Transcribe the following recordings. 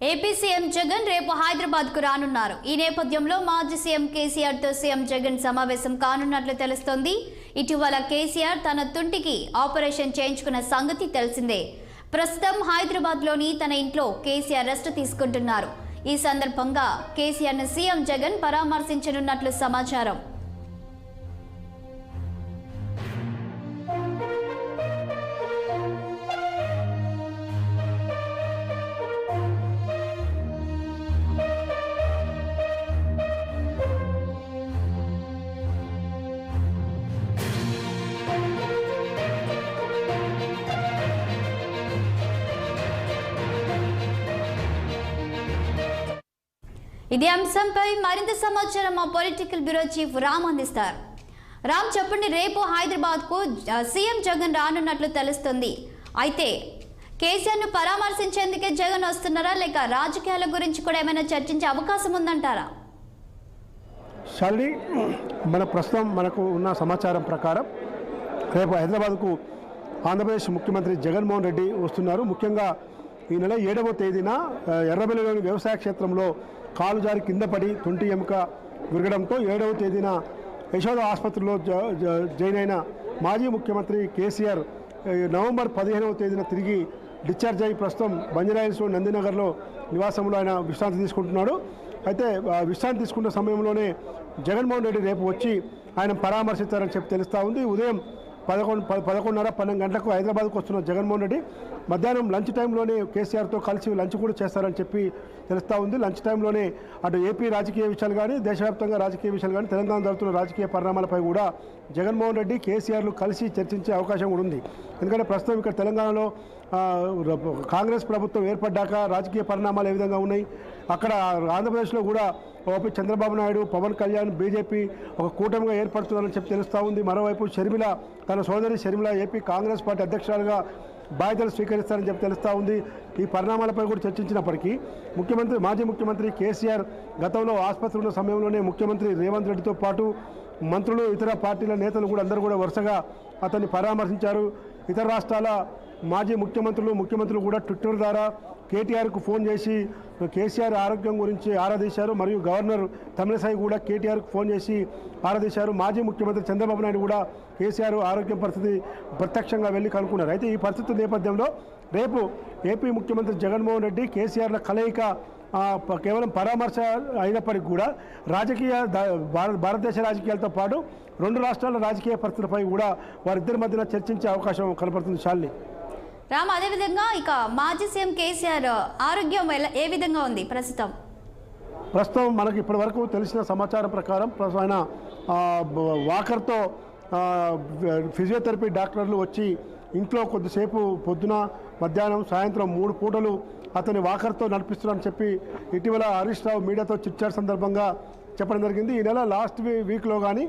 AP CM Jagan రేపు హైదరాబాద్ కు రానున్నారు. ఈ నేపథ్యంలో మాజీ సీఎం కేసీఆర్ తో సీఎం జగన్ సమావేశం కానున్నట్లు తెలుస్తోంది. ఇటీవల కేసీఆర్ తన తుంటికి ఆపరేషన్ చేయించుకున్న సంగతి తెలిసిందే. ప్రస్తుతం హైదరాబాద్ లోని తన ఇంట్లో కేసీఆర్ రెస్ట్ తీసుకుంటున్నారు. ఈ సందర్భంగా కేసీఆర్ ను సీఎం జగన్ పరామర్శించనున్నట్లు సమాచారం. ఇదే అంశంపై మరింత సమాచారం మా పొలిటికల్ బ్యూరో చీఫ్ రామ్ అందిస్తారు. రామ్, చెప్పండి, రేపు హైదరాబాద్ కు సీఎం జగన్ రానున్నట్లు తెలుస్తుంది. అయితే కేసీఆర్ ను పరామర్శించేందుకే జగన్ వస్తున్నారా, లేక రాజకీయాల గురించి కూడా ఏమైనా చర్చించే అవకాశం ఉందంటారా? షాలిని, ప్రస్తుతం మనకు ఉన్న సమాచారం ప్రకారం రేపు హైదరాబాద్కు ఆంధ్రప్రదేశ్ ముఖ్యమంత్రి జగన్మోహన్ రెడ్డి వస్తున్నారు. ముఖ్యంగా ఈ నెల 7వ తేదీన ఎర్రబెల్లిలోని వ్యవసాయ క్షేత్రంలో కాలు జారి కింద పడి తుంటి ఎముక విరగడంతో 7వ తేదీన యశోద ఆసుపత్రిలో జాయిన్ అయిన మాజీ ముఖ్యమంత్రి కేసీఆర్ నవంబర్ 15వ తేదీన తిరిగి డిశ్చార్జ్ అయ్యి ప్రస్తుతం బంజారాహిల్స్ నందినగర్లో నివాసంలో ఆయన విశ్రాంతి తీసుకుంటున్నాడు. అయితే విశ్రాంతి తీసుకున్న సమయంలోనే జగన్మోహన్ రెడ్డి రేపు వచ్చి ఆయన పరామర్శిస్తారని చెప్పి తెలుస్తూ ఉంది. ఉదయం 11:30-12 గంటలకు హైదరాబాద్కు వస్తున్న జగన్మోహన్ రెడ్డి మధ్యాహ్నం లంచ్ టైంలోనే కేసీఆర్తో కలిసి లంచ్ కూడా చేస్తారని చెప్పి తెలుస్తూ ఉంది. లంచ్ టైంలోనే అటు ఏపీ రాజకీయ విషయాలు కానీ, దేశవ్యాప్తంగా రాజకీయ విషయాలు కానీ, తెలంగాణ జరుగుతున్న రాజకీయ పరిణామాలపై కూడా జగన్మోహన్ రెడ్డి కేసీఆర్లు కలిసి చర్చించే అవకాశం కూడా ఉంది. ఎందుకంటే ప్రస్తుతం ఇక్కడ తెలంగాణలో కాంగ్రెస్ ప్రభుత్వం ఏర్పడ్డాక రాజకీయ పరిణామాలు ఏ విధంగా ఉన్నాయి, అక్కడ ఆంధ్రప్రదేశ్లో కూడా ఓపీ చంద్రబాబు నాయుడు, పవన్ కళ్యాణ్, బీజేపీ ఒక కూటమిగా ఏర్పడుతున్నారని చెప్పి తెలుస్తూ ఉంది. మరోవైపు షర్మిల, తన సోదరి షర్మిల ఏపీ కాంగ్రెస్ పార్టీ అధ్యక్షురాలుగా బాధ్యతలు స్వీకరిస్తారని చెప్పి తెలుస్తూ ఉంది. ఈ పరిణామాలపై కూడా చర్చించినప్పటికీ మాజీ ముఖ్యమంత్రి కేసీఆర్ గతంలో ఆసుపత్రి ఉన్న సమయంలోనే ముఖ్యమంత్రి రేవంత్ రెడ్డితో పాటు మంత్రులు, ఇతర పార్టీల నేతలు కూడా అందరూ కూడా వరుసగా అతన్ని పరామర్శించారు. ఇతర రాష్ట్రాల మాజీ ముఖ్యమంత్రులు కూడా ట్విట్టర్ ద్వారా కేటీఆర్కు ఫోన్ చేసి కేసీఆర్ ఆరోగ్యం గురించి ఆరాధించారు. మరియు గవర్నర్ తమిళసై కూడా కేటీఆర్కు ఫోన్ చేసి ఆరాధించారు. మాజీ ముఖ్యమంత్రి చంద్రబాబు నాయుడు కూడా కేసీఆర్ ఆరోగ్యం పరిస్థితి ప్రత్యక్షంగా వెళ్ళి కనుక్కున్నారు. అయితే ఈ పరిస్థితి నేపథ్యంలో రేపు ఏపీ ముఖ్యమంత్రి జగన్మోహన్ రెడ్డి కేసీఆర్ల కలయిక కేవలం పరామర్శ అయినప్పటికీ కూడా భారతదేశ రాజకీయాలతో పాటు రెండు రాష్ట్రాల రాజకీయ పరిస్థితులపై కూడా వారిద్దరి మధ్యన చర్చించే అవకాశం కనపడుతుంది. శాలిని, రామ్, అదేవిధంగా ఇక మాజీ సీఎం కేసీఆర్ ఆరోగ్యం ఏ విధంగా ఉంది ప్రస్తుతం? మనకి ఇప్పటి వరకు తెలిసిన సమాచారం ప్రకారం ఆయన వాకర్తో ఫిజియోథెరపీ డాక్టర్లు వచ్చి ఇంట్లో కొద్దిసేపు పొద్దున, మధ్యాహ్నం, సాయంత్రం 3 పూటలు అతని వాకర్తో నడిపిస్తున్నారని చెప్పి ఇటీవల హరీష్ రావు మీడియాతో చిట్చాట్ సందర్భంగా చెప్పడం జరిగింది. ఈ నెల లాస్ట్ వీక్లో కానీ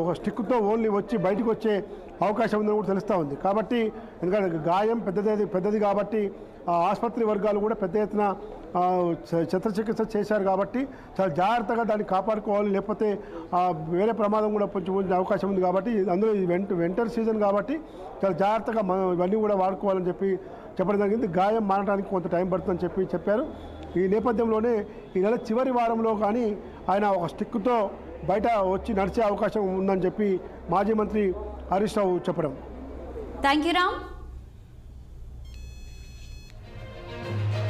ఒక స్టిక్తో ఓన్లీ వచ్చి బయటకు వచ్చే అవకాశం ఉందని కూడా తెలుస్తూ ఉంది. కాబట్టి ఎందుకంటే గాయం పెద్దది కాబట్టి ఆసుపత్రి వర్గాలు కూడా పెద్ద ఎత్తున శస్త్రచికిత్స చేశారు. కాబట్టి చాలా జాగ్రత్తగా దాన్ని కాపాడుకోవాలి, లేకపోతే వేరే ప్రమాదం కూడా పొందే అవకాశం ఉంది. కాబట్టి అందులో వింటర్ సీజన్ కాబట్టి చాలా జాగ్రత్తగా ఇవన్నీ కూడా వాడుకోవాలని చెప్పడం జరిగింది. గాయం మానడానికి కొంత టైం పడుతుందని చెప్పారు. ఈ నేపథ్యంలోనే ఈ నెల చివరి వారంలో కానీ ఆయన ఒక స్టిక్తో బయట వచ్చి నడిచే అవకాశం ఉందని చెప్పి మాజీ మంత్రి హరీష్ రావు చెప్పడం. Thank you Ram.